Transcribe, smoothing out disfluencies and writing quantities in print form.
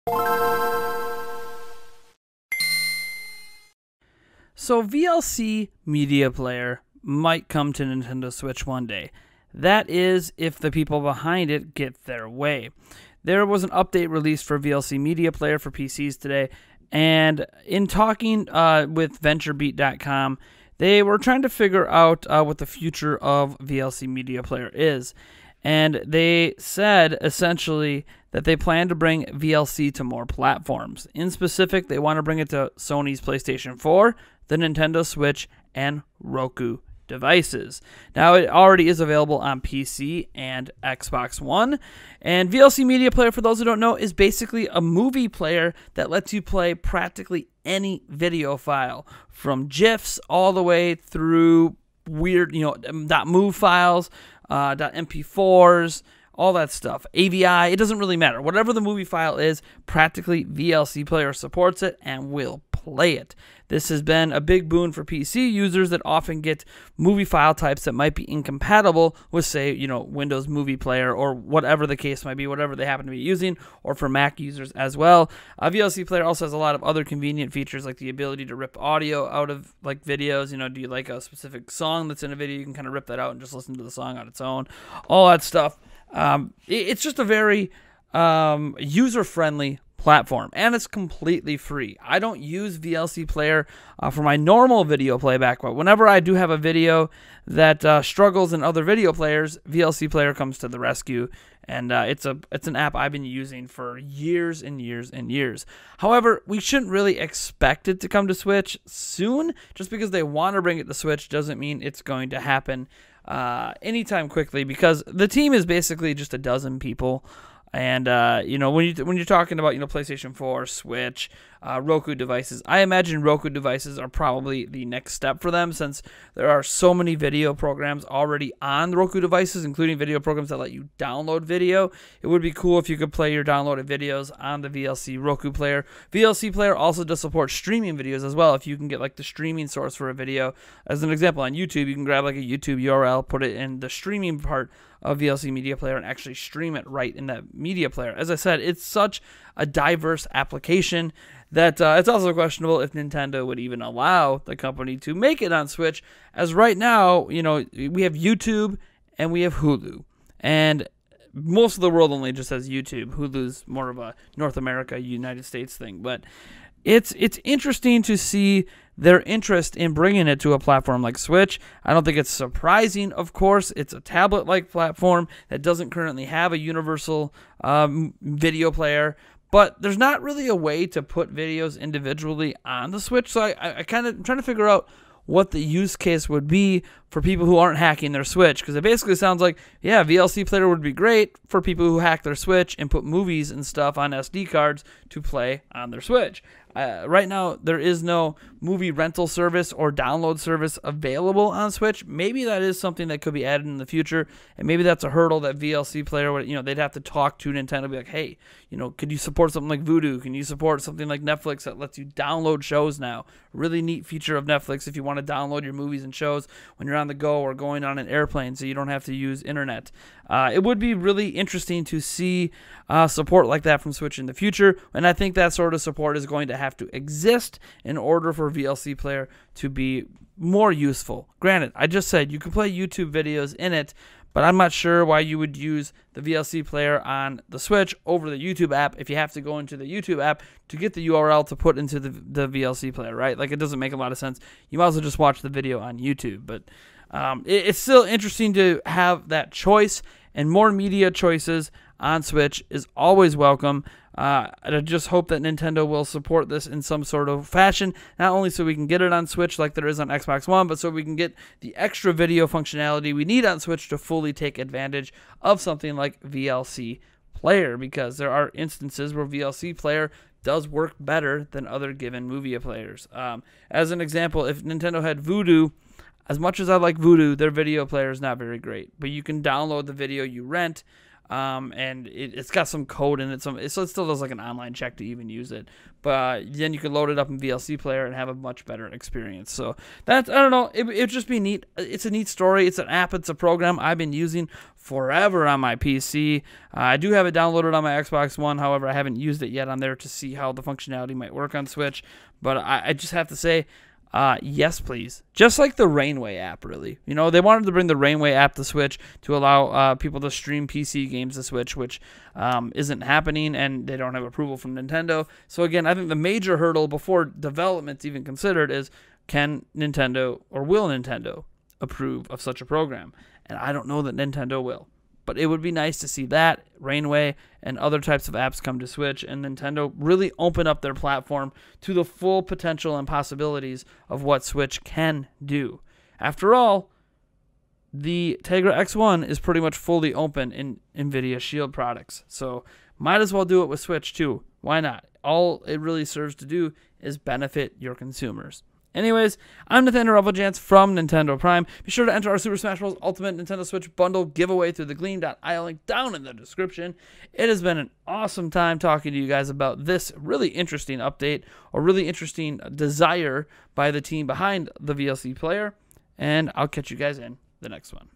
So VLC Media Player might come to Nintendo Switch one day. That is if the people behind it get their way. There was an update released for VLC Media Player for PCs today, and in talking with VentureBeat.com, they were trying to figure out what the future of VLC Media Player is. And they said, essentially, that they plan to bring VLC to more platforms. In specific, they want to bring it to Sony's PlayStation 4, the Nintendo Switch, and Roku devices. Now, it already is available on PC and Xbox One. And VLC Media Player, for those who don't know, is basically a movie player that lets you play practically any video file, from GIFs all the way through weird, .mov files, .mp4s, all that stuff, AVI, it doesn't really matter. Whatever the movie file is, practically VLC Player supports it and will play it. This has been a big boon for PC users that often get movie file types that might be incompatible with, say, Windows Movie Player or whatever the case might be, whatever they happen to be using, or for Mac users as well. VLC Player also has a lot of other convenient features, like the ability to rip audio out of videos. Do you like a specific song that's in a video? You can kind of rip that out and just listen to the song on its own. All that stuff. It's just a very user-friendly platform, and it's completely free. I don't use VLC Player for my normal video playback, but whenever I do have a video that struggles in other video players, VLC Player comes to the rescue, and it's an app I've been using for years and years and years. However, we shouldn't really expect it to come to Switch soon. Just because they want to bring it to Switch doesn't mean it's going to happen anytime quickly, because the team is basically just a dozen people. And when you're talking about PlayStation 4, Switch, Roku devices, I imagine Roku devices are probably the next step for them, since there are so many video programs already on the Roku devices, including video programs that let you download video. It would be cool if you could play your downloaded videos on the VLC Roku player. VLC Player also does support streaming videos as well. If you can get the streaming source for a video, as an example, on YouTube, you can grab a YouTube URL, put it in the streaming part of VLC Media Player, and actually stream it right in that media player. As I said, it's such a diverse application that it's also questionable if Nintendo would even allow the company to make it on Switch, as right now, we have YouTube and we have Hulu. And most of the world only just has YouTube. Hulu's more of a North America, United States thing. But it's interesting to see their interest in bringing it to a platform like Switch. I don't think it's surprising, of course. It's a tablet-like platform that doesn't currently have a universal video player, but there's not really a way to put videos individually on the Switch. So I kind of trying to figure out what the use case would be for people who aren't hacking their Switch, because it basically sounds like, yeah, VLC Player would be great for people who hack their Switch and put movies and stuff on SD cards to play on their Switch. Right now, there is no movie rental service or download service available on Switch. Maybe that is something that could be added in the future, and maybe that's a hurdle that VLC Player would, they'd have to talk to Nintendo, be like, hey, could you support something like Vudu? Can you support something like Netflix that lets you download shows now? Really neat feature of Netflix if you want to download your movies and shows when you're on the go or going on an airplane, so you don't have to use internet. It would be really interesting to see support like that from Switch in the future, and I think that sort of support is going to have to exist in order for VLC Player to be more useful. Granted, I just said you can play YouTube videos in it, but I'm not sure why you would use the VLC Player on the Switch over the YouTube app if you have to go into the YouTube app to get the URL to put into the VLC Player, right? It doesn't make a lot of sense. You might as well just watch the video on YouTube. But it's still interesting to have that choice, and more media choices on Switch is always welcome. I just hope that Nintendo will support this in some sort of fashion, not only so we can get it on Switch like there is on Xbox One, but so we can get the extra video functionality we need on Switch to fully take advantage of something like VLC Player, because there are instances where VLC Player does work better than other given movie players. As an example, if Nintendo had Vudu, as much as I like Vudu, their video player is not very great, but you can download the video you rent and it's got some code in it. So it still does like an online check to even use it. But then you can load it up in VLC Player and have a much better experience. So that's, I don't know, it'd just be neat. It's a neat story. It's an app. It's a program I've been using forever on my PC. I do have it downloaded on my Xbox One. However, I haven't used it yet on there to see how the functionality might work on Switch. But I just have to say, yes, please. Just like the Rainway app, really. You know, they wanted to bring the Rainway app to Switch to allow people to stream PC games to Switch, which isn't happening, and they don't have approval from Nintendo. So again, I think the major hurdle before development's even considered is, can Nintendo or will Nintendo approve of such a program? And I don't know that Nintendo will. But it would be nice to see that, Rainway, and other types of apps come to Switch, and Nintendo really open up their platform to the full potential and possibilities of what Switch can do. After all, the Tegra X1 is pretty much fully open in NVIDIA Shield products, so might as well do it with Switch too. Why not? All it really serves to do is benefit your consumers. Anyways, I'm Nathaniel Rebelgance from Nintendo Prime. Be sure to enter our Super Smash Bros. Ultimate Nintendo Switch Bundle giveaway through the Gleam.io link down in the description. It has been an awesome time talking to you guys about this really interesting update, or really interesting desire by the team behind the VLC player, and I'll catch you guys in the next one.